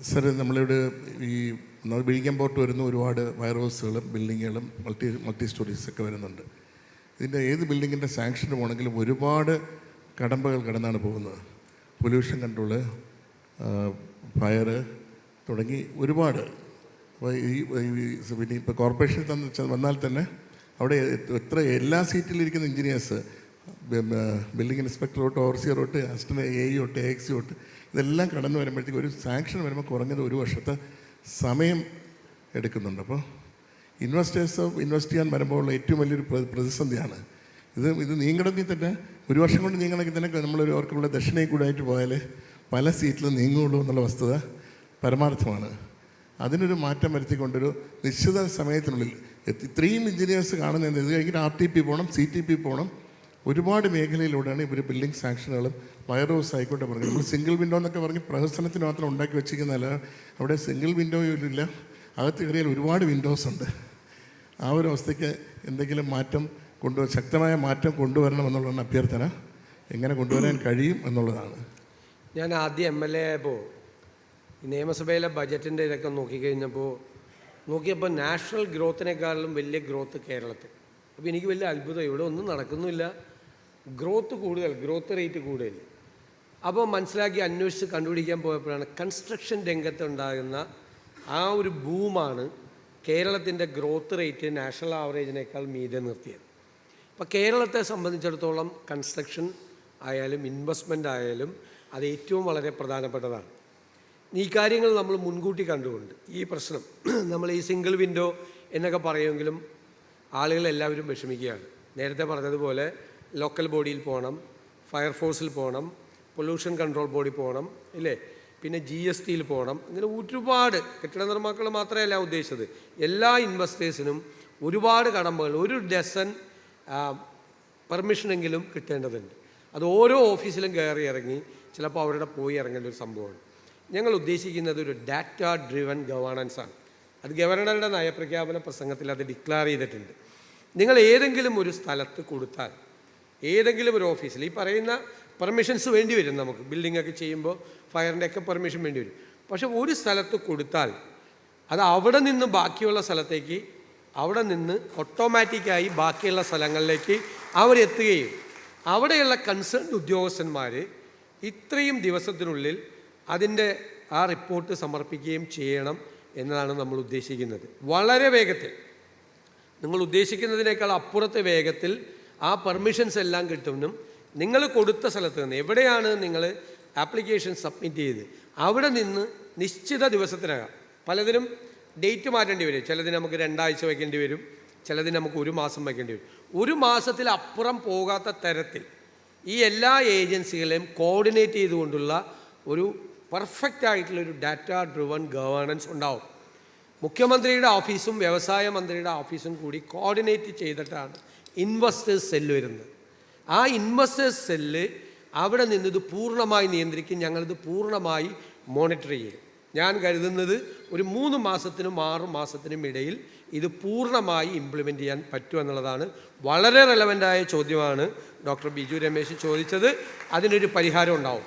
Sir, നമ്മളിവിടെ ഈ ബിഴിക്കാൻ port വരുന്ന ഒരുപാട് വയർ ഹൗസുകളും ബിൽഡിങ്ങുകളും മൾട്ടി സ്റ്റോറീസൊക്കെ വരുന്നുണ്ട്. ഇതിൻ്റെ ഏത് ബിൽഡിങ്ങിൻ്റെ സാങ്ഷന് പോകണമെങ്കിലും ഒരുപാട് കടമ്പകൾ കടന്നാണ് പോകുന്നത്. പൊല്യൂഷൻ കൺട്രോള്, ഫയർ തുടങ്ങി ഒരുപാട്. അപ്പോൾ പിന്നെ ഇപ്പോൾ കോർപ്പറേഷൻ വന്നാൽ തന്നെ അവിടെ എല്ലാ സീറ്റിലിരിക്കുന്ന എൻജിനീയേഴ്സ്, ബിൽഡിംഗ് ഇൻസ്പെക്ടർ തൊട്ട് ഓവർസിയർ തൊട്ട് അസിസ്റ്റന്റ് AE തൊട്ട് AXE തൊട്ട് ഇതെല്ലാം കടന്നു വരുമ്പോഴത്തേക്ക് ഒരു സാങ്ഷൻ വരുമ്പോൾ കുറഞ്ഞത് ഒരു വർഷത്തെ സമയം എടുക്കുന്നുണ്ട്. അപ്പോൾ ഇൻവെസ്റ്റ് ചെയ്യാൻ വരുമ്പോൾ ഉള്ള ഏറ്റവും വലിയൊരു പ്രതിസന്ധിയാണ് ഇത്. നീങ്ങണമെങ്കിൽ തന്നെ ഒരു വർഷം കൊണ്ട് നീങ്ങണമെങ്കിൽ തന്നെ നമ്മളൊരു അവർക്കുള്ള ദക്ഷിണയിൽ കൂടെ ആയിട്ട് പോയാൽ പല സീറ്റിലും നീങ്ങുള്ളൂ എന്നുള്ള വസ്തുത പരമാർത്ഥമാണ്. അതിനൊരു മാറ്റം വരുത്തിക്കൊണ്ടൊരു നിശ്ചിത സമയത്തിനുള്ളിൽ ഇത്രയും എഞ്ചിനീയേഴ്സ് കാണുന്നത്. ഇത് കഴിഞ്ഞിട്ട് RTP പോകണം, CTP പോകണം. ഒരുപാട് മേഖലയിലൂടെയാണ് ഇവർ ബിൽഡിംഗ് സാങ്ഷനുകളും വയർ ഹൗസ് ആയിക്കോട്ടെ പറഞ്ഞത്. നമ്മൾ സിംഗിൾ വിൻഡോ എന്നൊക്കെ പറഞ്ഞ് പ്രഹസനത്തിന് മാത്രം ഉണ്ടാക്കി വെച്ചിരിക്കുന്നതല്ല. അവിടെ സിംഗിൾ വിൻഡോയിലില്ല, അകത്ത് കയറിയാൽ ഒരുപാട് വിൻഡോസ് ഉണ്ട്. ആ ഒരു അവസ്ഥയ്ക്ക് എന്തെങ്കിലും ശക്തമായ മാറ്റം കൊണ്ടുവരണമെന്നുള്ളതാണ് അഭ്യർത്ഥന. എങ്ങനെ കൊണ്ടുവരാൻ കഴിയും എന്നുള്ളതാണ്. ഞാൻ ആദ്യം MLA ആയപ്പോൾ നിയമസഭയിലെ ബജറ്റിൻ്റെ ഇതൊക്കെ നോക്കിയപ്പോൾ നാഷണൽ ഗ്രോത്തിനേക്കാളും വലിയ ഗ്രോത്ത് കേരളത്തിൽ. അപ്പോൾ എനിക്ക് വലിയ അത്ഭുതം, ഇവിടെ ഒന്നും നടക്കുന്നില്ല, ഗ്രോത്ത് റേറ്റ് കൂടുതൽ. അപ്പോൾ മനസ്സിലാക്കി അന്വേഷിച്ച് കണ്ടുപിടിക്കാൻ പോയപ്പോഴാണ് കൺസ്ട്രക്ഷൻ രംഗത്തുണ്ടാകുന്ന ആ ഒരു ബൂമാണ് കേരളത്തിൻ്റെ ഗ്രോത്ത് റേറ്റ് നാഷണൽ ആവറേജിനേക്കാൾ മീതെ നിർത്തിയത്. അപ്പോൾ കേരളത്തെ സംബന്ധിച്ചിടത്തോളം കൺസ്ട്രക്ഷൻ ആയാലും ഇൻവെസ്റ്റ്മെൻ്റ് ആയാലും അത് ഏറ്റവും വളരെ പ്രധാനപ്പെട്ടതാണ്. ഈ കാര്യങ്ങൾ നമ്മൾ മുൻകൂട്ടി കണ്ടുകൊണ്ട് ഈ പ്രശ്നം നമ്മൾ ഈ സിംഗിൾ വിൻഡോ എന്നൊക്കെ പറയുമെങ്കിലും ആളുകളെല്ലാവരും വിഷമിക്കുകയാണ്. നേരത്തെ പറഞ്ഞതുപോലെ ലോക്കൽ ബോഡിയിൽ പോകണം, ഫയർഫോഴ്സിൽ പോകണം, പൊല്യൂഷൻ കൺട്രോൾ ബോഡി പോകണം, ഇല്ലേ, പിന്നെ GSTയിൽ പോകണം. ഇങ്ങനെ ഒരുപാട് കെട്ടിട നിർമ്മാക്കൾ മാത്രമല്ല ഉദ്ദേശിച്ചത്, എല്ലാ ഇൻവെസ്റ്റേഴ്സിനും ഒരുപാട് കടമ്പകൾ, ഒരു ഡസൻ പെർമിഷനെങ്കിലും കിട്ടേണ്ടതുണ്ട്. അത് ഓരോ ഓഫീസിലും കയറി ഇറങ്ങി ചിലപ്പോൾ അവരുടെ പോയി ഇറങ്ങേണ്ട ഒരു സംഭവമാണ്. ഞങ്ങൾ ഉദ്ദേശിക്കുന്നത് ഒരു ഡാറ്റ ഡ്രിവൺ ഗവേണൻസാണ്. അത് ഗവർണറുടെ നയപ്രഖ്യാപന പ്രസംഗത്തിൽ അത് ഡിക്ലെയർ ചെയ്തിട്ടുണ്ട്. നിങ്ങൾ ഏതെങ്കിലും ഒരു സ്ഥലത്ത് കൊടുത്താൽ, ഏതെങ്കിലും ഒരു ഓഫീസിൽ ഈ പറയുന്ന പെർമിഷൻസ് വേണ്ടി വരും. നമുക്ക് ബിൽഡിങ്ങൊക്കെ ചെയ്യുമ്പോൾ ഫയറിൻ്റെ ഒക്കെ പെർമിഷൻ വേണ്ടി വരും. പക്ഷെ ഒരു സ്ഥലത്ത് കൊടുത്താൽ അത് അവിടെ നിന്ന് ബാക്കിയുള്ള സ്ഥലത്തേക്ക്, അവിടെ നിന്ന് ഓട്ടോമാറ്റിക്കായി ബാക്കിയുള്ള സ്ഥലങ്ങളിലേക്ക് അവരെത്തുകയും അവിടെയുള്ള കൺസേൺ ഉദ്യോഗസ്ഥന്മാർ ഇത്രയും ദിവസത്തിനുള്ളിൽ അതിൻ്റെ ആ റിപ്പോർട്ട് സമർപ്പിക്കുകയും ചെയ്യണം എന്നതാണ് നമ്മൾ ഉദ്ദേശിക്കുന്നത്. വളരെ വേഗത്തിൽ, നിങ്ങൾ ഉദ്ദേശിക്കുന്നതിനേക്കാൾ അപ്പുറത്തെ വേഗത്തിൽ ആ പെർമിഷൻസ് എല്ലാം കിട്ടുമെന്നും നിങ്ങൾ കൊടുത്ത സ്ഥലത്ത് നിന്ന് എവിടെയാണ് നിങ്ങൾ ആപ്ലിക്കേഷൻ സബ്മിറ്റ് ചെയ്ത് അവിടെ നിന്ന് നിശ്ചിത ദിവസത്തിനകം, പലതിനും ഡേറ്റ് മാറ്റേണ്ടി വരും. ചിലതിന് നമുക്ക് 2 ആഴ്ച വയ്ക്കേണ്ടി വരും, ചിലതിന് നമുക്ക് 1 മാസം വയ്ക്കേണ്ടി വരും. 1 മാസത്തിലപ്പുറം പോകാത്ത തരത്തിൽ ഈ എല്ലാ ഏജൻസികളെയും കോർഡിനേറ്റ് ചെയ്തുകൊണ്ടുള്ള ഒരു പെർഫെക്റ്റ് ആയിട്ടുള്ളൊരു ഡാറ്റ ഡ്രിവൺ ഗവേണൻസ് ഉണ്ടാവും. മുഖ്യമന്ത്രിയുടെ ഓഫീസും വ്യവസായ മന്ത്രിയുടെ ഓഫീസും കൂടി കോർഡിനേറ്റ് ചെയ്തിട്ടാണ് ഇൻവെസ്റ്റേഴ്സ് സെല്ല് വരുന്നത്. ആ ഇൻവെസ്റ്റേഴ്സ് സെല്ല് അവിടെ നിന്നിത് പൂർണ്ണമായി നിയന്ത്രിക്കും. ഞങ്ങളിത് പൂർണ്ണമായി മോണിറ്റർ ചെയ്യും. ഞാൻ കരുതുന്നത് ഒരു 3 മാസത്തിനും 6 മാസത്തിനും ഇടയിൽ ഇത് പൂർണ്ണമായി ഇംപ്ലിമെൻ്റ് ചെയ്യാൻ പറ്റുമെന്നുള്ളതാണ്. വളരെ റെലവൻ്റായ ചോദ്യമാണ് ഡോക്ടർ ബിജു രമേശ് ചോദിച്ചത്. അതിനൊരു പരിഹാരം ഉണ്ടാവും.